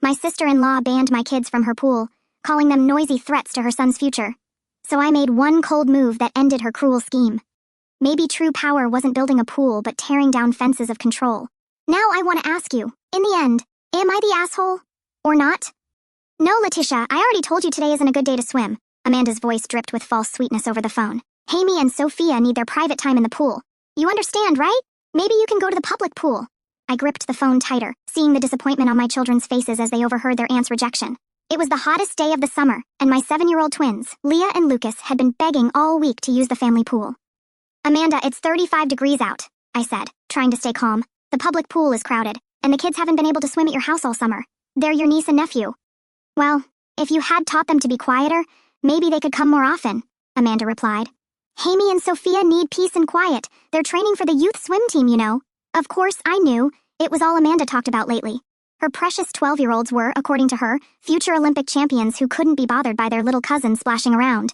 My sister-in-law banned my kids from her pool, calling them noisy threats to her son's future. So I made one cold move that ended her cruel scheme. Maybe true power wasn't building a pool but tearing down fences of control. Now I want to ask you, in the end, am I the asshole? Or not? No, Letitia, I already told you today isn't a good day to swim. Amanda's voice dripped with false sweetness over the phone. Amy and Sophia need their private time in the pool. You understand, right? Maybe you can go to the public pool. I gripped the phone tighter, seeing the disappointment on my children's faces as they overheard their aunt's rejection. It was the hottest day of the summer, and my 7-year-old twins, Leah and Lucas, had been begging all week to use the family pool. Amanda, it's 35 degrees out, I said, trying to stay calm. The public pool is crowded, and the kids haven't been able to swim at your house all summer. They're your niece and nephew. Well, if you had taught them to be quieter, maybe they could come more often, Amanda replied. Amy and Sophia need peace and quiet. They're training for the youth swim team, you know. Of course, I knew. It was all Amanda talked about lately. Her precious 12-year-olds were, according to her, future Olympic champions who couldn't be bothered by their little cousins splashing around.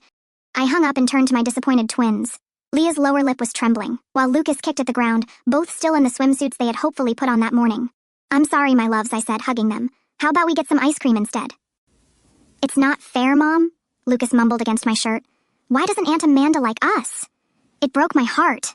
I hung up and turned to my disappointed twins. Leah's lower lip was trembling, while Lucas kicked at the ground, both still in the swimsuits they had hopefully put on that morning. I'm sorry, my loves, I said, hugging them. How about we get some ice cream instead? It's not fair, Mom, Lucas mumbled against my shirt. Why doesn't Aunt Amanda like us? It broke my heart.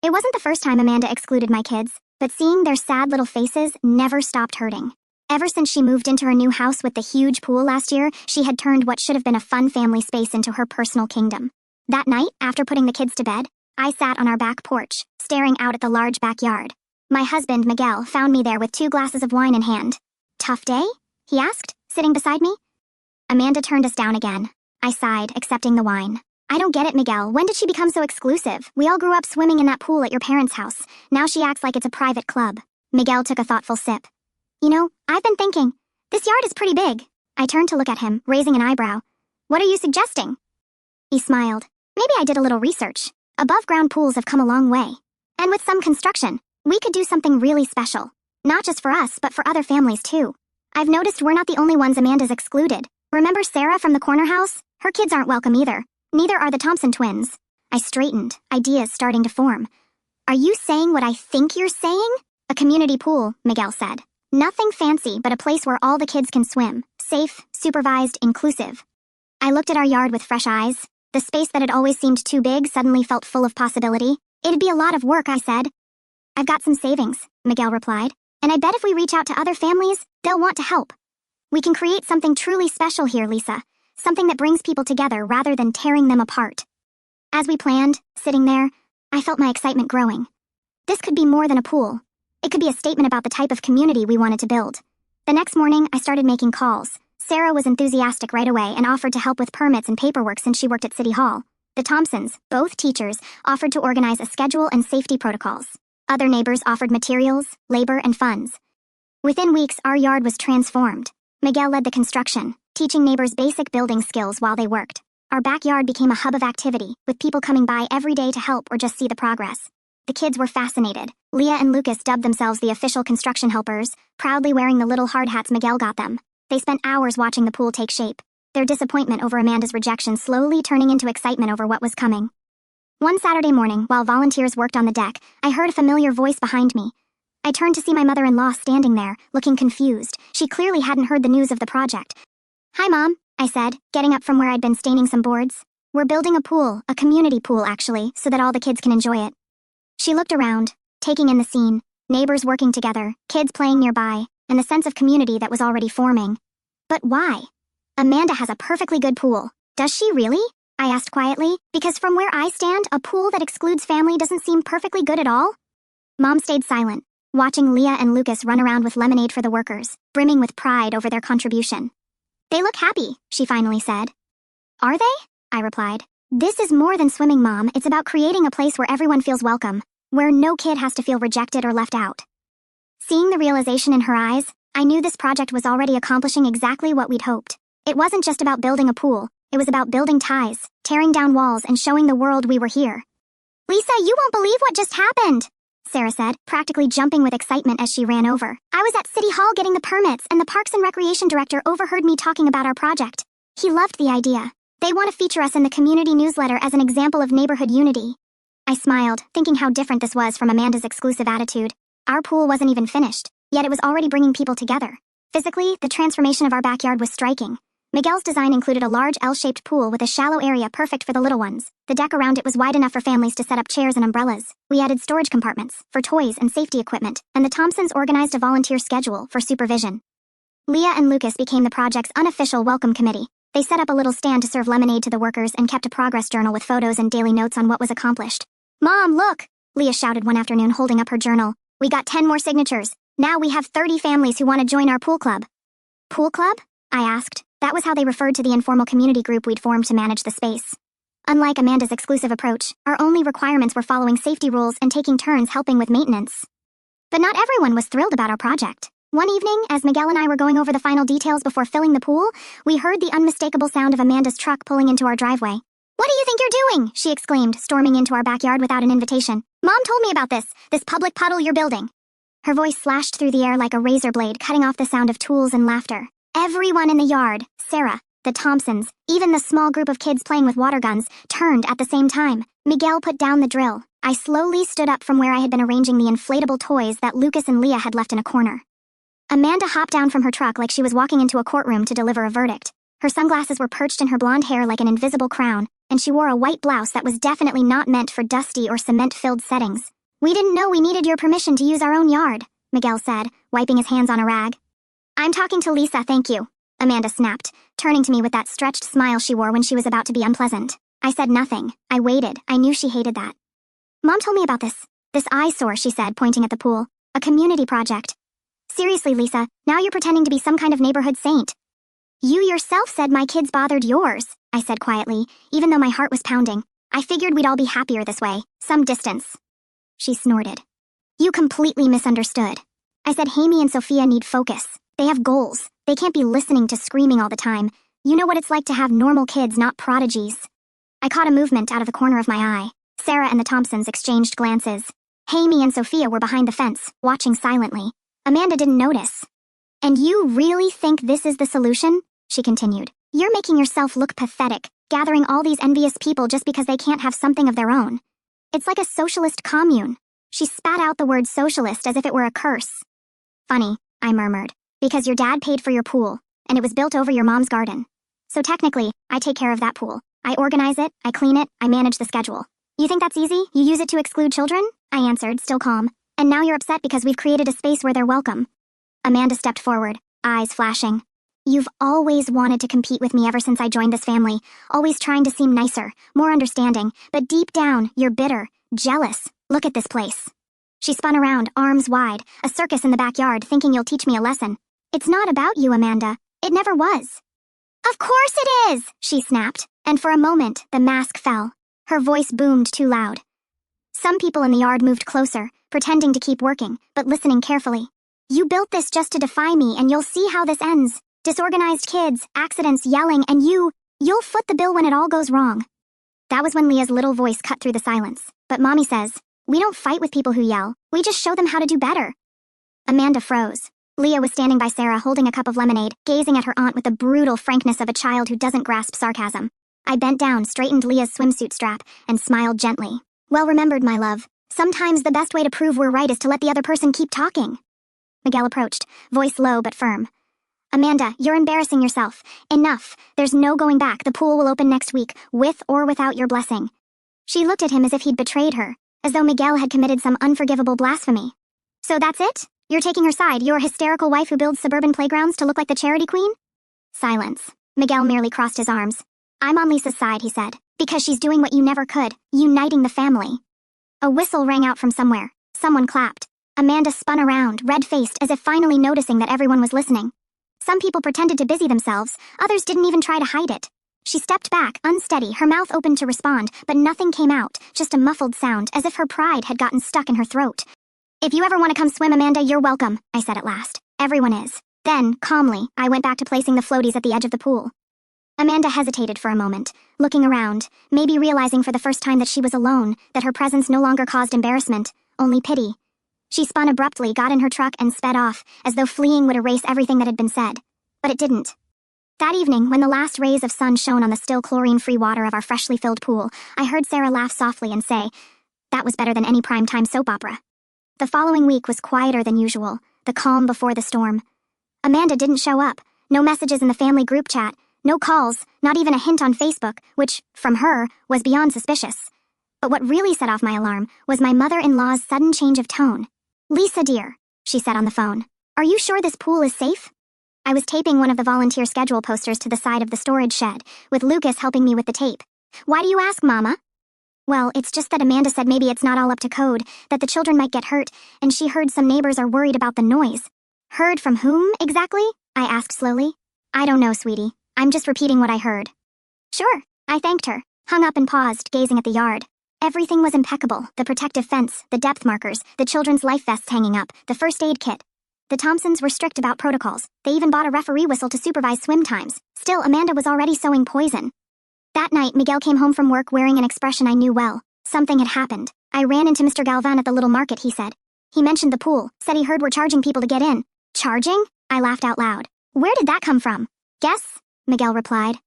It wasn't the first time Amanda excluded my kids, but seeing their sad little faces never stopped hurting. Ever since she moved into her new house with the huge pool last year, she had turned what should have been a fun family space into her personal kingdom. That night, after putting the kids to bed, I sat on our back porch, staring out at the large backyard. My husband, Miguel, found me there with 2 glasses of wine in hand. Tough day? He asked, sitting beside me. Amanda turned us down again. I sighed, accepting the wine. I don't get it, Miguel. When did she become so exclusive? We all grew up swimming in that pool at your parents' house. Now she acts like it's a private club. Miguel took a thoughtful sip. You know, I've been thinking, this yard is pretty big. I turned to look at him, raising an eyebrow. What are you suggesting? He smiled. Maybe I did a little research. Above-ground pools have come a long way. And with some construction, we could do something really special. Not just for us, but for other families too. I've noticed we're not the only ones Amanda's excluded. Remember Sarah from the corner house? Her kids aren't welcome either. Neither are the Thompson twins. I straightened, ideas starting to form. Are you saying what I think you're saying? A community pool, Miguel said. Nothing fancy, but a place where all the kids can swim. Safe, supervised, inclusive. I looked at our yard with fresh eyes. The space that had always seemed too big suddenly felt full of possibility. It'd be a lot of work, I said. I've got some savings, Miguel replied. And I bet if we reach out to other families, they'll want to help. We can create something truly special here, Lisa. Something that brings people together rather than tearing them apart. As we planned, sitting there, I felt my excitement growing. This could be more than a pool. It could be a statement about the type of community we wanted to build. The next morning, I started making calls. Sarah was enthusiastic right away and offered to help with permits and paperwork since she worked at City Hall. The Thompsons, both teachers, offered to organize a schedule and safety protocols. Other neighbors offered materials, labor, and funds. Within weeks, our yard was transformed. Miguel led the construction, teaching neighbors basic building skills while they worked. Our backyard became a hub of activity, with people coming by every day to help or just see the progress. The kids were fascinated. Leah and Lucas dubbed themselves the official construction helpers, proudly wearing the little hard hats Miguel got them. They spent hours watching the pool take shape, their disappointment over Amanda's rejection slowly turning into excitement over what was coming. One Saturday morning, while volunteers worked on the deck, I heard a familiar voice behind me. I turned to see my mother-in-law standing there, looking confused. She clearly hadn't heard the news of the project. Hi, Mom, I said, getting up from where I'd been staining some boards. We're building a pool, a community pool actually, so that all the kids can enjoy it. She looked around, taking in the scene, neighbors working together, kids playing nearby, and the sense of community that was already forming. But why? Amanda has a perfectly good pool. Does she really? I asked quietly, because from where I stand, a pool that excludes family doesn't seem perfectly good at all. Mom stayed silent, watching Leah and Lucas run around with lemonade for the workers, brimming with pride over their contribution. They look happy, she finally said. Are they? I replied. This is more than swimming, Mom. It's about creating a place where everyone feels welcome, where no kid has to feel rejected or left out. Seeing the realization in her eyes, I knew this project was already accomplishing exactly what we'd hoped. It wasn't just about building a pool, it was about building ties, tearing down walls, and showing the world we were here. Lisa, you won't believe what just happened, Sarah said, practically jumping with excitement as she ran over. I was at City Hall getting the permits, and the Parks and Recreation Director overheard me talking about our project. He loved the idea. They want to feature us in the community newsletter as an example of neighborhood unity. I smiled, thinking how different this was from Amanda's exclusive attitude. Our pool wasn't even finished, yet it was already bringing people together. Physically, the transformation of our backyard was striking. Miguel's design included a large L-shaped pool with a shallow area perfect for the little ones. The deck around it was wide enough for families to set up chairs and umbrellas. We added storage compartments for toys and safety equipment, and the Thompsons organized a volunteer schedule for supervision. Leah and Lucas became the project's unofficial welcome committee. They set up a little stand to serve lemonade to the workers and kept a progress journal with photos and daily notes on what was accomplished. "Mom, look!" Leah shouted one afternoon, holding up her journal. "We got 10 more signatures. Now we have 30 families who want to join our pool club." "Pool club?" I asked. That was how they referred to the informal community group we'd formed to manage the space. Unlike Amanda's exclusive approach, our only requirements were following safety rules and taking turns helping with maintenance. But not everyone was thrilled about our project. One evening, as Miguel and I were going over the final details before filling the pool, we heard the unmistakable sound of Amanda's truck pulling into our driveway. "What do you think you're doing?" she exclaimed, storming into our backyard without an invitation. "Mom told me about this public puddle you're building." Her voice slashed through the air like a razor blade, cutting off the sound of tools and laughter. Everyone in the yard, Sarah, the Thompsons, even the small group of kids playing with water guns, turned at the same time. Miguel put down the drill. I slowly stood up from where I had been arranging the inflatable toys that Lucas and Leah had left in a corner. Amanda hopped down from her truck like she was walking into a courtroom to deliver a verdict. Her sunglasses were perched in her blonde hair like an invisible crown, and she wore a white blouse that was definitely not meant for dusty or cement-filled settings. "We didn't know we needed your permission to use our own yard," Miguel said, wiping his hands on a rag. "I'm talking to Lisa, thank you," Amanda snapped, turning to me with that stretched smile she wore when she was about to be unpleasant. I said nothing. I waited. I knew she hated that. "Mom told me about this eyesore," she said, pointing at the pool. "A community project." "Seriously, Lisa, now you're pretending to be some kind of neighborhood saint." "You yourself said my kids bothered yours," I said quietly, even though my heart was pounding. "I figured we'd all be happier this way. Some distance." She snorted. "You completely misunderstood. I said Hammy and Sophia need focus. They have goals. They can't be listening to screaming all the time. You know what it's like to have normal kids, not prodigies." I caught a movement out of the corner of my eye. Sarah and the Thompsons exchanged glances. Hammy and Sophia were behind the fence, watching silently. Amanda didn't notice. "And you really think this is the solution?" she continued. "You're making yourself look pathetic, gathering all these envious people just because they can't have something of their own. It's like a socialist commune." She spat out the word socialist as if it were a curse. "Funny," I murmured. "Because your dad paid for your pool, and it was built over your mom's garden. So technically, I take care of that pool. I organize it, I clean it, I manage the schedule. You think that's easy? You use it to exclude children?" I answered, still calm. "And now you're upset because we've created a space where they're welcome." Amanda stepped forward, eyes flashing. "You've always wanted to compete with me ever since I joined this family, always trying to seem nicer, more understanding, but deep down, you're bitter, jealous. Look at this place." She spun around, arms wide, a circus in the backyard, thinking you'll teach me a lesson. "It's not about you, Amanda. It never was." "Of course it is," she snapped, and for a moment, the mask fell. Her voice boomed too loud. Some people in the yard moved closer, pretending to keep working, but listening carefully. "You built this just to defy me, and you'll see how this ends. Disorganized kids, accidents, yelling, and you'll foot the bill when it all goes wrong." That was when Leah's little voice cut through the silence. "But Mommy says, we don't fight with people who yell. We just show them how to do better." Amanda froze. Leah was standing by Sarah, holding a cup of lemonade, gazing at her aunt with the brutal frankness of a child who doesn't grasp sarcasm. I bent down, straightened Leah's swimsuit strap, and smiled gently. "Well remembered, my love. Sometimes the best way to prove we're right is to let the other person keep talking." Miguel approached, voice low but firm. "Amanda, you're embarrassing yourself. Enough. There's no going back. The pool will open next week, with or without your blessing." She looked at him as if he'd betrayed her, as though Miguel had committed some unforgivable blasphemy. "So that's it? You're taking her side, your hysterical wife who builds suburban playgrounds to look like the charity queen?" Silence. Miguel merely crossed his arms. "I'm on Lisa's side," he said, "because she's doing what you never could, uniting the family." A whistle rang out from somewhere. Someone clapped. Amanda spun around, red-faced, as if finally noticing that everyone was listening. Some people pretended to busy themselves, others didn't even try to hide it. She stepped back, unsteady, her mouth open to respond, but nothing came out, just a muffled sound, as if her pride had gotten stuck in her throat. "If you ever want to come swim, Amanda, you're welcome," I said at last. "Everyone is." Then, calmly, I went back to placing the floaties at the edge of the pool. Amanda hesitated for a moment, looking around, maybe realizing for the first time that she was alone, that her presence no longer caused embarrassment, only pity. She spun abruptly, got in her truck, and sped off, as though fleeing would erase everything that had been said. But it didn't. That evening, when the last rays of sun shone on the still chlorine-free water of our freshly filled pool, I heard Sarah laugh softly and say, "That was better than any prime-time soap opera." The following week was quieter than usual, the calm before the storm. Amanda didn't show up. No messages in the family group chat, no calls, not even a hint on Facebook, which, from her, was beyond suspicious. But what really set off my alarm was my mother-in-law's sudden change of tone. "Lisa, dear," she said on the phone, "are you sure this pool is safe?" I was taping one of the volunteer schedule posters to the side of the storage shed, with Lucas helping me with the tape. "Why do you ask, Mama?" "Well, it's just that Amanda said maybe it's not all up to code, that the children might get hurt, and she heard some neighbors are worried about the noise." "Heard from whom, exactly?" I asked slowly. "I don't know, sweetie. I'm just repeating what I heard." "Sure." I thanked her, hung up and paused, gazing at the yard. Everything was impeccable: the protective fence, the depth markers, the children's life vests hanging up, the first aid kit. The Thompsons were strict about protocols. They even bought a referee whistle to supervise swim times. Still, Amanda was already sowing poison. That night, Miguel came home from work wearing an expression I knew well. Something had happened. "I ran into Mr. Galvan at the little market," he said. "He mentioned the pool, said he heard we're charging people to get in." "Charging?" I laughed out loud. "Where did that come from?" "Guess," Miguel replied.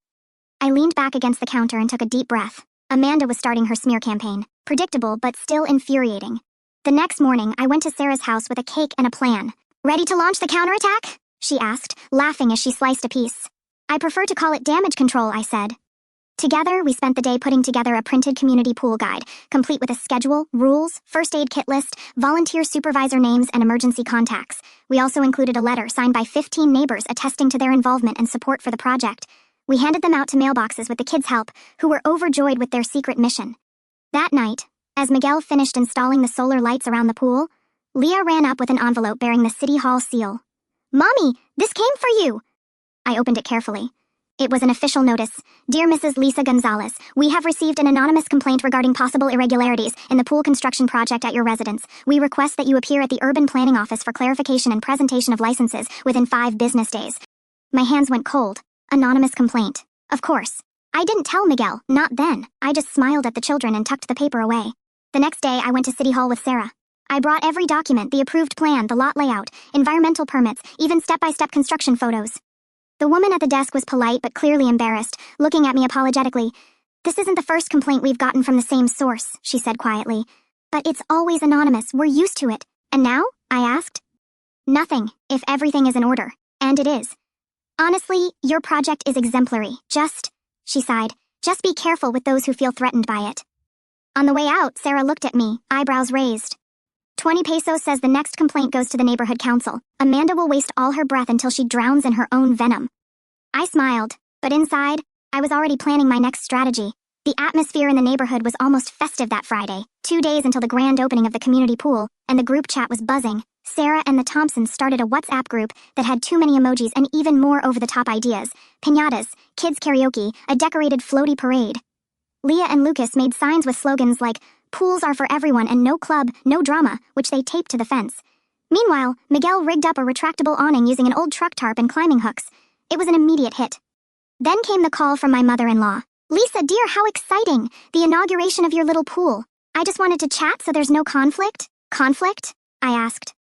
I leaned back against the counter and took a deep breath. Amanda was starting her smear campaign. Predictable, but still infuriating. The next morning, I went to Sarah's house with a cake and a plan. "Ready to launch the counterattack?" she asked, laughing as she sliced a piece. "I prefer to call it damage control," I said. Together, we spent the day putting together a printed community pool guide, complete with a schedule, rules, first aid kit list, volunteer supervisor names, and emergency contacts. We also included a letter signed by 15 neighbors attesting to their involvement and support for the project. We handed them out to mailboxes with the kids' help, who were overjoyed with their secret mission. That night, as Miguel finished installing the solar lights around the pool, Leah ran up with an envelope bearing the City Hall seal. "Mommy, this came for you!" I opened it carefully. It was an official notice. "Dear Mrs. Lisa Gonzalez, we have received an anonymous complaint regarding possible irregularities in the pool construction project at your residence. We request that you appear at the Urban Planning Office for clarification and presentation of licenses within 5 business days." My hands went cold. Anonymous complaint. Of course. I didn't tell Miguel, not then. I just smiled at the children and tucked the paper away. The next day, I went to City Hall with Sarah. I brought every document: the approved plan, the lot layout, environmental permits, even step-by-step construction photos. The woman at the desk was polite but clearly embarrassed, looking at me apologetically. "This isn't the first complaint we've gotten from the same source," she said quietly. "But it's always anonymous. We're used to it." "And now?" I asked. "Nothing, if everything is in order. And it is. Honestly, your project is exemplary. She sighed, "just be careful with those who feel threatened by it." On the way out, Sarah looked at me, eyebrows raised. 20 pesos says the next complaint goes to the neighborhood council. Amanda will waste all her breath until she drowns in her own venom. I smiled, but inside, I was already planning my next strategy. The atmosphere in the neighborhood was almost festive that Friday, 2 days until the grand opening of the community pool, and the group chat was buzzing. Sarah and the Thompsons started a WhatsApp group that had too many emojis and even more over-the-top ideas: piñatas, kids karaoke, a decorated floaty parade. Leah and Lucas made signs with slogans like "Pools are for everyone" and "No club, no drama," which they taped to the fence. Meanwhile, Miguel rigged up a retractable awning using an old truck tarp and climbing hooks. It was an immediate hit. Then came the call from my mother-in-law. "Lisa, dear, how exciting! The inauguration of your little pool. I just wanted to chat so there's no conflict." "Conflict?" I asked.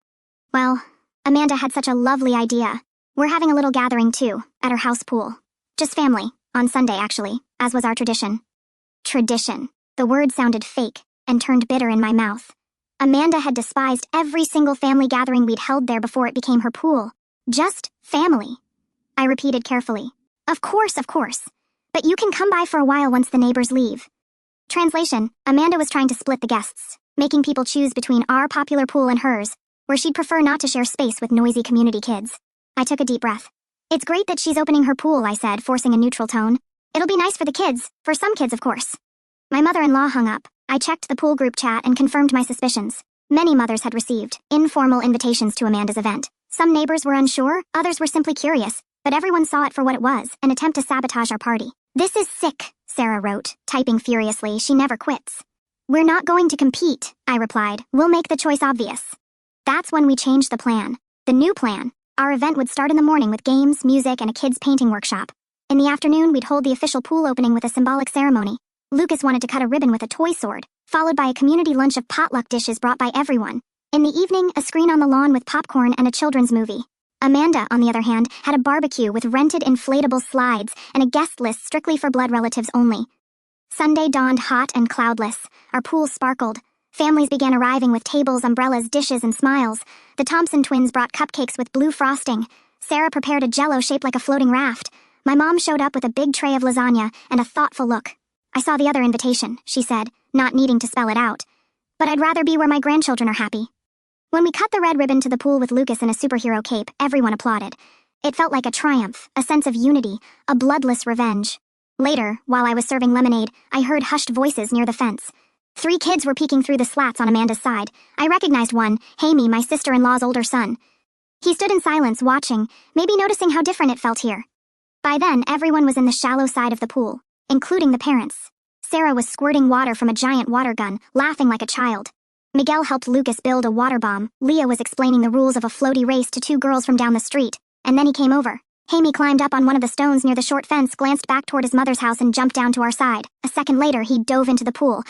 "Well, Amanda had such a lovely idea. We're having a little gathering, too, at her house pool. Just family, on Sunday, actually, as was our tradition." Tradition. The word sounded fake and turned bitter in my mouth. Amanda had despised every single family gathering we'd held there before it became her pool. Just family. I repeated carefully. Of course. But you can come by for a while once the neighbors leave." Translation: Amanda was trying to split the guests, making people choose between our popular pool and hers, where she'd prefer not to share space with noisy community kids. I took a deep breath. "It's great that she's opening her pool," I said, forcing a neutral tone. "It'll be nice for the kids, for some kids, of course." My mother-in-law hung up. I checked the pool group chat and confirmed my suspicions. Many mothers had received informal invitations to Amanda's event. Some neighbors were unsure, others were simply curious, but everyone saw it for what it was: an attempt to sabotage our party. "This is sick," Sarah wrote, typing furiously. She never quits. "We're not going to compete," I replied. "We'll make the choice obvious." That's when we changed the plan. The new plan: our event would start in the morning with games, music, and a kids' painting workshop. In the afternoon, we'd hold the official pool opening with a symbolic ceremony. Lucas wanted to cut a ribbon with a toy sword, followed by a community lunch of potluck dishes brought by everyone. In the evening, a screen on the lawn with popcorn and a children's movie. Amanda, on the other hand, had a barbecue with rented inflatable slides and a guest list strictly for blood relatives only. Sunday dawned hot and cloudless. Our pool sparkled. Families began arriving with tables, umbrellas, dishes, and smiles. The Thompson twins brought cupcakes with blue frosting. Sarah prepared a jello shaped like a floating raft. My mom showed up with a big tray of lasagna and a thoughtful look. I saw the other invitation, she said, not needing to spell it out. But I'd rather be where my grandchildren are happy. When we cut the red ribbon to the pool with Lucas in a superhero cape, everyone applauded. It felt like a triumph, a sense of unity, a bloodless revenge. Later, while I was serving lemonade, I heard hushed voices near the fence. 3 kids were peeking through the slats on Amanda's side. I recognized one, Hammy, my sister-in-law's older son. He stood in silence, watching, maybe noticing how different it felt here. By then, everyone was in the shallow side of the pool, including the parents. Sarah was squirting water from a giant water gun, laughing like a child. Miguel helped Lucas build a water bomb. Leah was explaining the rules of a floaty race to 2 girls from down the street, and then he came over. Hammy climbed up on one of the stones near the short fence, glanced back toward his mother's house, and jumped down to our side. A second later, he dove into the pool.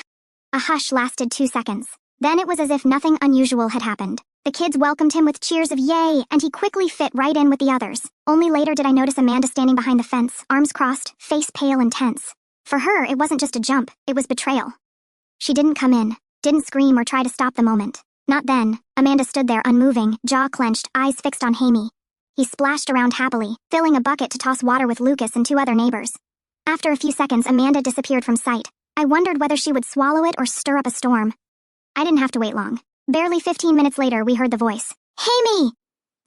A hush lasted 2 seconds. Then it was as if nothing unusual had happened. The kids welcomed him with cheers of yay, and he quickly fit right in with the others. Only later did I notice Amanda standing behind the fence, arms crossed, face pale and tense. For her, it wasn't just a jump, it was betrayal. She didn't come in, didn't scream or try to stop the moment. Not then. Amanda stood there unmoving, jaw clenched, eyes fixed on Hammy. He splashed around happily, filling a bucket to toss water with Lucas and 2 other neighbors. After a few seconds, Amanda disappeared from sight. I wondered whether she would swallow it or stir up a storm. I didn't have to wait long. Barely 15 minutes later, we heard the voice. Hammy!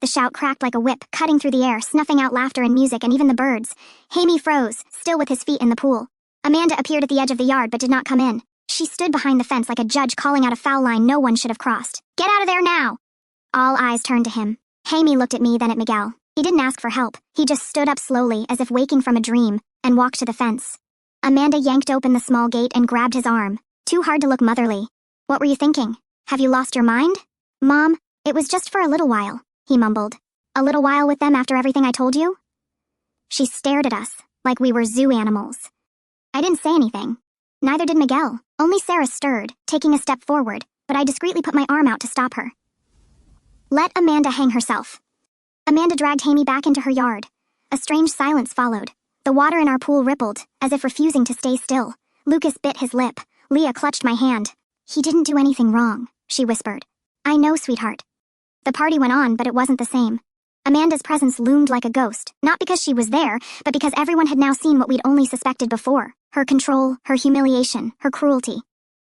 The shout cracked like a whip, cutting through the air, snuffing out laughter and music and even the birds. Hammy froze, still with his feet in the pool. Amanda appeared at the edge of the yard but did not come in. She stood behind the fence like a judge calling out a foul line no one should have crossed. Get out of there now! All eyes turned to him. Hammy looked at me, then at Miguel. He didn't ask for help. He just stood up slowly, as if waking from a dream, and walked to the fence. Amanda yanked open the small gate and grabbed his arm. Too hard to look motherly. What were you thinking? Have you lost your mind? Mom, it was just for a little while, he mumbled. A little while with them after everything I told you? She stared at us, like we were zoo animals. I didn't say anything. Neither did Miguel. Only Sarah stirred, taking a step forward, but I discreetly put my arm out to stop her. Let Amanda hang herself. Amanda dragged Hammy back into her yard. A strange silence followed. The water in our pool rippled, as if refusing to stay still. Lucas bit his lip. Leah clutched my hand. He didn't do anything wrong, she whispered. I know, sweetheart. The party went on, but it wasn't the same. Amanda's presence loomed like a ghost, not because she was there, but because everyone had now seen what we'd only suspected before. Her control, her humiliation, her cruelty.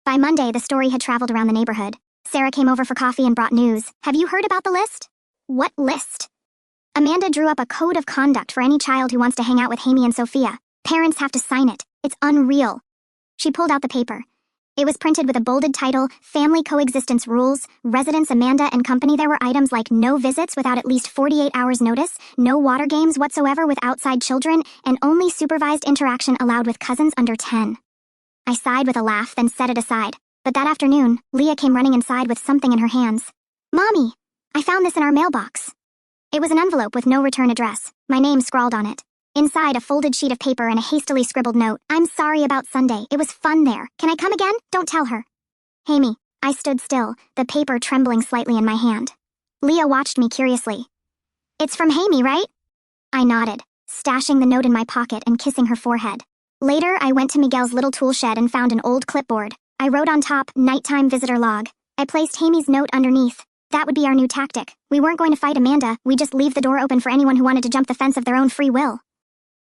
By Monday, the story had traveled around the neighborhood. Sarah came over for coffee and brought news. Have you heard about the list? What list? Amanda drew up a code of conduct for any child who wants to hang out with Hammy and Sophia. Parents have to sign it. It's unreal. She pulled out the paper. It was printed with a bolded title, Family Coexistence Rules, Residence Amanda and Company. There were items like no visits without at least 48 hours notice, no water games whatsoever with outside children, and only supervised interaction allowed with cousins under 10. I sighed with a laugh, then set it aside. But that afternoon, Leah came running inside with something in her hands. Mommy, I found this in our mailbox. It was an envelope with no return address, my name scrawled on it. Inside, a folded sheet of paper and a hastily scribbled note. I'm sorry about Sunday. It was fun there. Can I come again? Don't tell her. Hammy. I stood still, the paper trembling slightly in my hand. Leah watched me curiously. It's from Hammy, right? I nodded, stashing the note in my pocket and kissing her forehead. Later, I went to Miguel's little tool shed and found an old clipboard. I wrote on top, nighttime visitor log. I placed Hammy's note underneath. That would be our new tactic. We weren't going to fight Amanda, we'd just leave the door open for anyone who wanted to jump the fence of their own free will.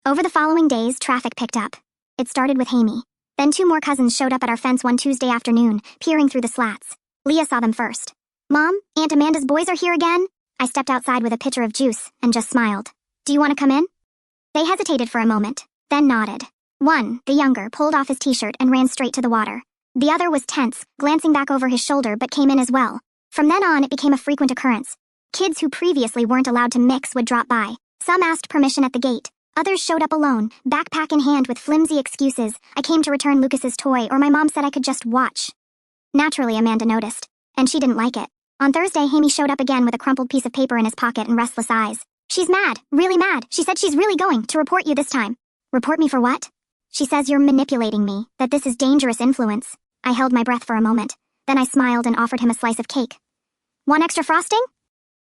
Over the following days, traffic picked up. It started with Hammy. Then 2 more cousins showed up at our fence one Tuesday afternoon, peering through the slats. Leah saw them first. Mom, Aunt Amanda's boys are here again? I stepped outside with a pitcher of juice and just smiled. Do you want to come in? They hesitated for a moment, then nodded. One, the younger, pulled off his t-shirt and ran straight to the water. The other was tense, glancing back over his shoulder but came in as well. From then on, it became a frequent occurrence. Kids who previously weren't allowed to mix would drop by. Some asked permission at the gate. Others showed up alone, backpack in hand with flimsy excuses. I came to return Lucas's toy, or my mom said I could just watch. Naturally, Amanda noticed, and she didn't like it. On Thursday, Hammy showed up again with a crumpled piece of paper in his pocket and restless eyes. She's mad, really mad. She said she's really going to report you this time. Report me for what? She says you're manipulating me, that this is dangerous influence. I held my breath for a moment. Then I smiled and offered him a slice of cake. Want extra frosting?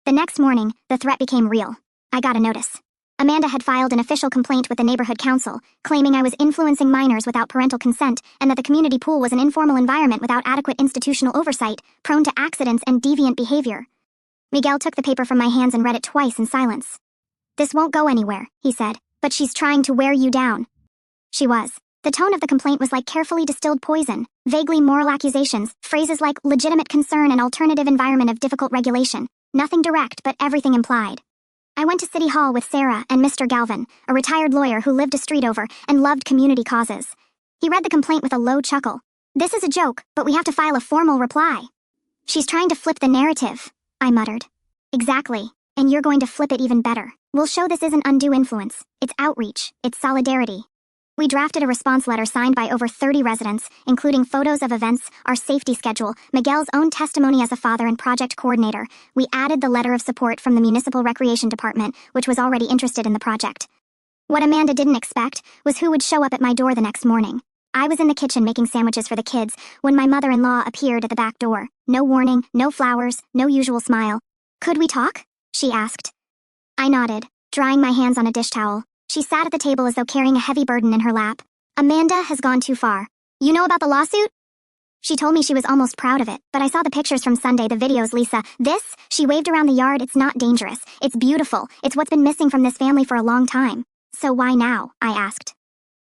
The next morning, the threat became real. I got a notice. Amanda had filed an official complaint with the neighborhood council, claiming I was influencing minors without parental consent and that the community pool was an informal environment without adequate institutional oversight, prone to accidents and deviant behavior. Miguel took the paper from my hands and read it twice in silence. "This won't go anywhere," he said, "but she's trying to wear you down." She was. The tone of the complaint was like carefully distilled poison, vaguely moral accusations, phrases like legitimate concern and alternative environment of difficult regulation. Nothing direct, but everything implied. I went to City Hall with Sarah and Mr. Galvin, a retired lawyer who lived a street over and loved community causes. He read the complaint with a low chuckle. "This is a joke, but we have to file a formal reply." "She's trying to flip the narrative," I muttered. "Exactly, and you're going to flip it even better. We'll show this isn't undue influence. It's outreach. It's solidarity." We drafted a response letter signed by over 30 residents, including photos of events, our safety schedule, Miguel's own testimony as a father and project coordinator. We added the letter of support from the Municipal Recreation Department, which was already interested in the project. What Amanda didn't expect was who would show up at my door the next morning. I was in the kitchen making sandwiches for the kids when my mother-in-law appeared at the back door. No warning, no flowers, no usual smile. "Could we talk?" she asked. I nodded, drying my hands on a dish towel. She sat at the table as though carrying a heavy burden in her lap. "Amanda has gone too far. You know about the lawsuit?" She told me she was almost proud of it, but I saw the pictures from Sunday, the videos, Lisa. "This," she waved around the yard, "it's not dangerous. It's beautiful. It's what's been missing from this family for a long time." "So why now?" I asked.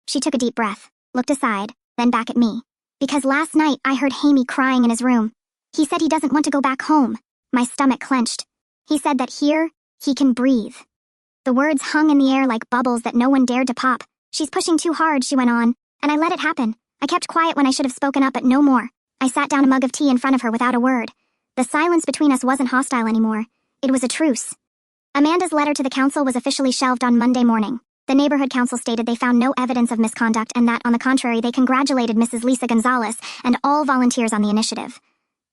She took a deep breath, looked aside, then back at me. "Because last night I heard Hamey crying in his room. He said he doesn't want to go back home." My stomach clenched. "He said that here, he can breathe." The words hung in the air like bubbles that no one dared to pop. "She's pushing too hard," she went on, "and I let it happen. I kept quiet when I should have spoken up, but no more." I sat down a mug of tea in front of her without a word. The silence between us wasn't hostile anymore. It was a truce. Amanda's letter to the council was officially shelved on Monday morning. The neighborhood council stated they found no evidence of misconduct and that, on the contrary, they congratulated Mrs. Lisa Gonzalez and all volunteers on the initiative.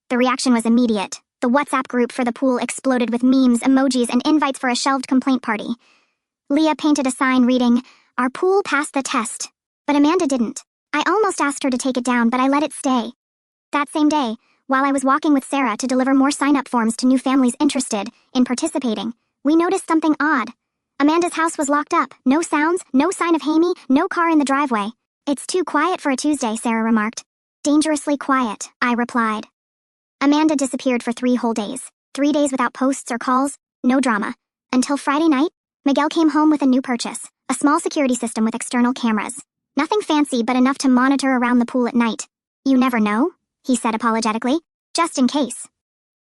The reaction was immediate. The WhatsApp group for the pool exploded with memes, emojis, and invites for a shelved complaint party. Leah painted a sign reading, "Our pool passed the test." But Amanda didn't. I almost asked her to take it down, but I let it stay. That same day, while I was walking with Sarah to deliver more sign-up forms to new families interested in participating, we noticed something odd. Amanda's house was locked up. No sounds, no sign of Hamey, no car in the driveway. "It's too quiet for a Tuesday," Sarah remarked. "Dangerously quiet," I replied. Amanda disappeared for 3 whole days. 3 days without posts or calls, no drama. Until Friday night, Miguel came home with a new purchase, a small security system with external cameras. Nothing fancy, but enough to monitor around the pool at night. "You never know," he said apologetically. "Just in case."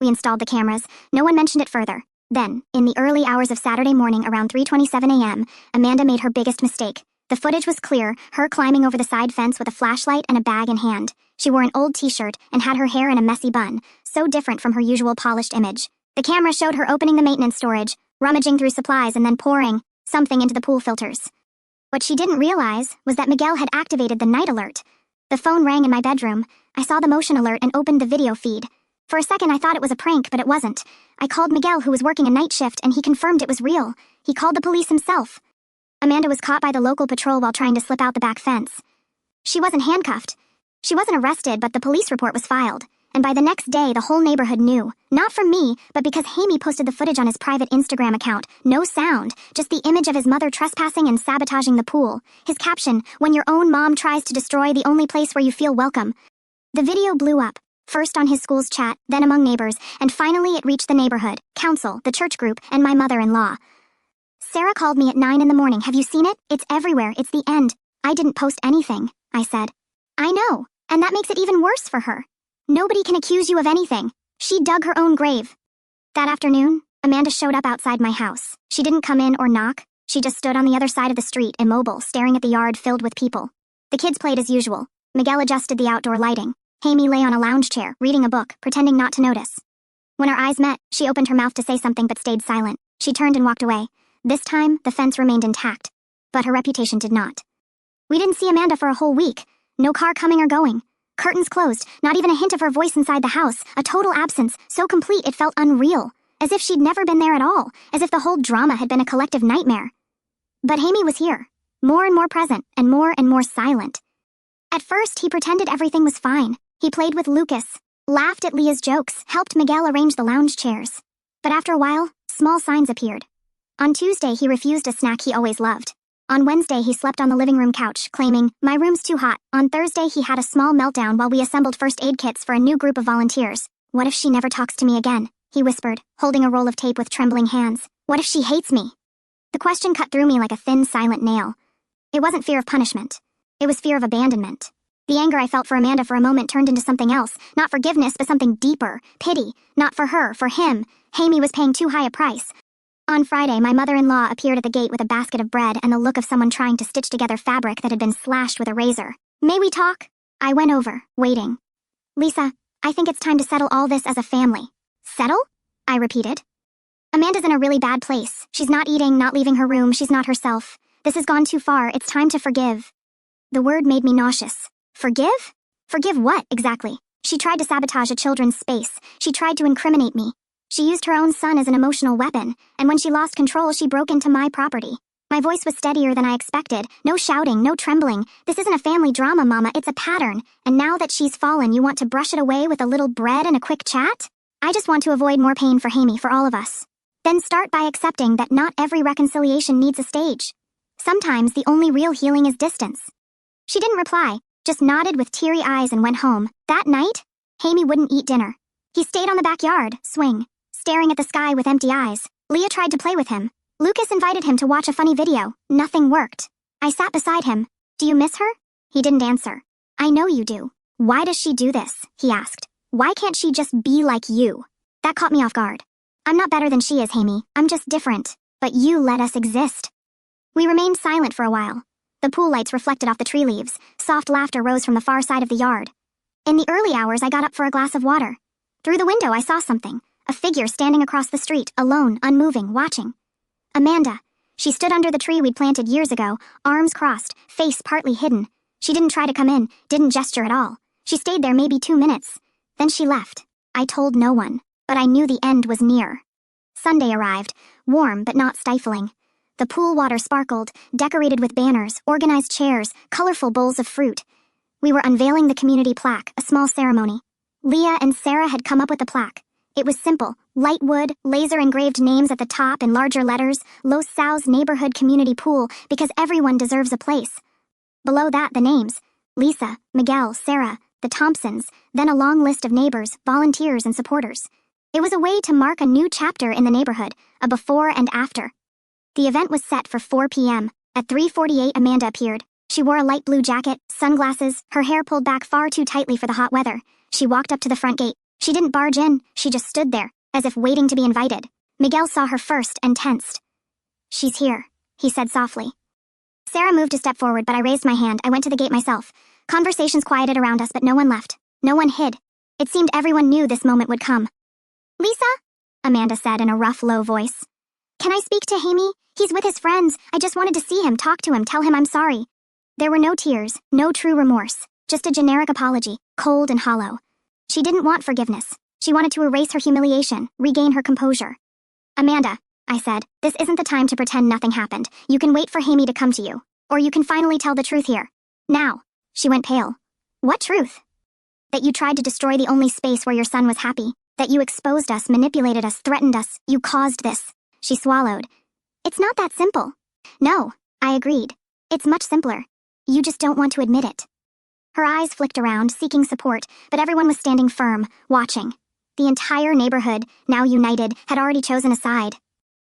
We installed the cameras. No one mentioned it further. Then, in the early hours of Saturday morning around 3:27 a.m., Amanda made her biggest mistake. The footage was clear, her climbing over the side fence with a flashlight and a bag in hand. She wore an old t-shirt and had her hair in a messy bun, so different from her usual polished image. The camera showed her opening the maintenance storage, rummaging through supplies, and then pouring something into the pool filters. What she didn't realize was that Miguel had activated the night alert. The phone rang in my bedroom. I saw the motion alert and opened the video feed. For a second I thought it was a prank, but it wasn't. I called Miguel, who was working a night shift, and he confirmed it was real. He called the police himself. Amanda was caught by the local patrol while trying to slip out the back fence. She wasn't handcuffed. She wasn't arrested, but the police report was filed. And by the next day, the whole neighborhood knew. Not from me, but because Hamey posted the footage on his private Instagram account. No sound, just the image of his mother trespassing and sabotaging the pool. His caption, "When your own mom tries to destroy the only place where you feel welcome." The video blew up, first on his school's chat, then among neighbors, and finally it reached the neighborhood, council, the church group, and my mother-in-law. Sarah called me at 9 in the morning. "Have you seen it? It's everywhere. It's the end." "I didn't post anything," I said. "I know, and that makes it even worse for her. Nobody can accuse you of anything. She dug her own grave." That afternoon, Amanda showed up outside my house. She didn't come in or knock. She just stood on the other side of the street, immobile, staring at the yard filled with people. The kids played as usual. Miguel adjusted the outdoor lighting. Hamey lay on a lounge chair, reading a book, pretending not to notice. When our eyes met, she opened her mouth to say something but stayed silent. She turned and walked away. This time, the fence remained intact, but her reputation did not. We didn't see Amanda for a whole week. No car coming or going. Curtains closed, not even a hint of her voice inside the house. A total absence, so complete it felt unreal. As if she'd never been there at all. As if the whole drama had been a collective nightmare. But Hamey was here. More and more present, and more silent. At first, he pretended everything was fine. He played with Lucas, laughed at Leah's jokes, helped Miguel arrange the lounge chairs. But after a while, small signs appeared. On Tuesday, he refused a snack he always loved. On Wednesday, he slept on the living room couch, claiming, "My room's too hot." On Thursday, he had a small meltdown while we assembled first aid kits for a new group of volunteers. "What if she never talks to me again?" he whispered, holding a roll of tape with trembling hands. "What if she hates me?" The question cut through me like a thin, silent nail. It wasn't fear of punishment. It was fear of abandonment. The anger I felt for Amanda for a moment turned into something else, not forgiveness, but something deeper, pity, not for her, for him. Hammy was paying too high a price. On Friday, my mother-in-law appeared at the gate with a basket of bread and the look of someone trying to stitch together fabric that had been slashed with a razor. May we talk? I went over, waiting. Lisa, I think it's time to settle all this as a family. Settle? I repeated. Amanda's in a really bad place. She's not eating, not leaving her room, she's not herself. This has gone too far, it's time to forgive. The word made me nauseous. Forgive? Forgive what, exactly? She tried to sabotage a children's space. She tried to incriminate me. She used her own son as an emotional weapon, and when she lost control, she broke into my property. My voice was steadier than I expected. No shouting, no trembling. This isn't a family drama, Mama, it's a pattern. And now that she's fallen, you want to brush it away with a little bread and a quick chat? I just want to avoid more pain for Hammy, for all of us. Then start by accepting that not every reconciliation needs a stage. Sometimes the only real healing is distance. She didn't reply, just nodded with teary eyes and went home. That night, Hammy wouldn't eat dinner. He stayed on the backyard swing, staring at the sky with empty eyes. Leah tried to play with him. Lucas invited him to watch a funny video. Nothing worked. I sat beside him. Do you miss her? He didn't answer. I know you do. Why does she do this? He asked. Why can't she just be like you? That caught me off guard. I'm not better than she is, Hammy. I'm just different. But you let us exist. We remained silent for a while. The pool lights reflected off the tree leaves. Soft laughter rose from the far side of the yard. In the early hours, I got up for a glass of water. Through the window, I saw something. A figure standing across the street, alone, unmoving, watching. Amanda. She stood under the tree we'd planted years ago, arms crossed, face partly hidden. She didn't try to come in, didn't gesture at all. She stayed there maybe 2 minutes. Then she left. I told no one, but I knew the end was near. Sunday arrived, warm but not stifling. The pool water sparkled, decorated with banners, organized chairs, colorful bowls of fruit. We were unveiling the community plaque, a small ceremony. Leah and Sarah had come up with the plaque. It was simple, light wood, laser-engraved names at the top in larger letters, Los Sal's Neighborhood Community Pool, because everyone deserves a place. Below that, the names, Lisa, Miguel, Sarah, the Thompsons, then a long list of neighbors, volunteers, and supporters. It was a way to mark a new chapter in the neighborhood, a before and after. The event was set for 4 p.m. At 3:48, Amanda appeared. She wore a light blue jacket, sunglasses, her hair pulled back far too tightly for the hot weather. She walked up to the front gate. She didn't barge in, she just stood there, as if waiting to be invited. Miguel saw her first and tensed. She's here, he said softly. Sarah moved a step forward, but I raised my hand. I went to the gate myself. Conversations quieted around us, but no one left. No one hid. It seemed everyone knew this moment would come. Lisa? Amanda said in a rough, low voice. Can I speak to Hammy? He's with his friends. I just wanted to see him, talk to him, tell him I'm sorry. There were no tears, no true remorse, just a generic apology, cold and hollow. She didn't want forgiveness. She wanted to erase her humiliation, regain her composure. Amanda, I said, this isn't the time to pretend nothing happened. You can wait for Hammy to come to you. Or you can finally tell the truth here. Now. She went pale. What truth? That you tried to destroy the only space where your son was happy. That you exposed us, manipulated us, threatened us. You caused this. She swallowed. It's not that simple. No, I agreed. It's much simpler. You just don't want to admit it. Her eyes flicked around, seeking support, but everyone was standing firm, watching. The entire neighborhood, now united, had already chosen a side.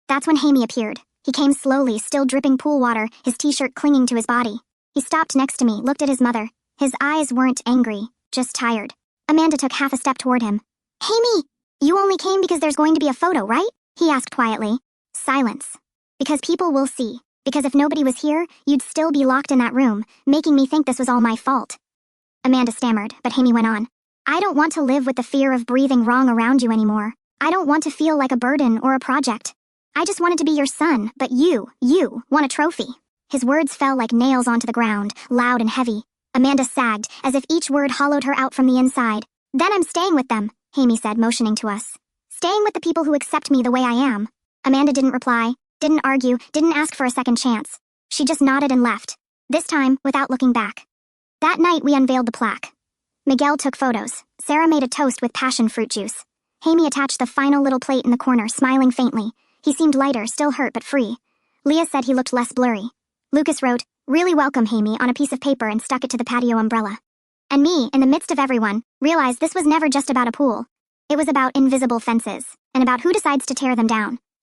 That's when Hammy appeared. He came slowly, still dripping pool water, his t-shirt clinging to his body. He stopped next to me, looked at his mother. His eyes weren't angry, just tired. Amanda took half a step toward him. Hammy, you only came because there's going to be a photo, right? He asked quietly. Silence. Because people will see. Because if nobody was here, you'd still be locked in that room, making me think this was all my fault. Amanda stammered, but Hammy went on. I don't want to live with the fear of breathing wrong around you anymore. I don't want to feel like a burden or a project. I just wanted to be your son, but you want a trophy. His words fell like nails onto the ground, loud and heavy. Amanda sagged, as if each word hollowed her out from the inside. Then I'm staying with them, Hammy said, motioning to us. Staying with the people who accept me the way I am. Amanda didn't reply, didn't argue, didn't ask for a second chance. She just nodded and left. This time, without looking back. That night, we unveiled the plaque. Miguel took photos. Sarah made a toast with passion fruit juice. Hammy attached the final little plate in the corner, smiling faintly. He seemed lighter, still hurt but free. Leah said he looked less blurry. Lucas wrote, "Really welcome, Hammy," on a piece of paper and stuck it to the patio umbrella. And me, in the midst of everyone, realized this was never just about a pool. It was about invisible fences, and about who decides to tear them down.